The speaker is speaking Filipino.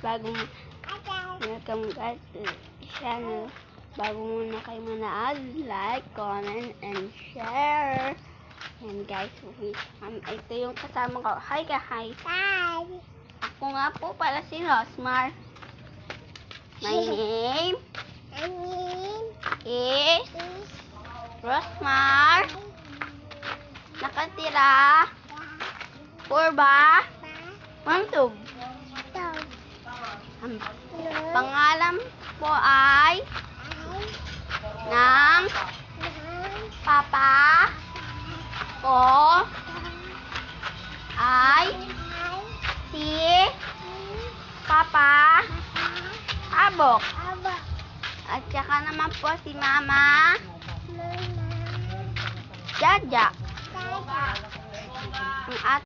welcome guys to the channel. Bago muna kayo manood, like, comment, and share. And guys, ito yung kasama ko. Hi guys! Hi! Ako nga po pala si Rosmar. My name is Rosmar. Nakatira Purba Mantug. Ang pangalan po ay ng papa ko ay si Papa Abok. At saka naman po si Mama Jaja. Ang at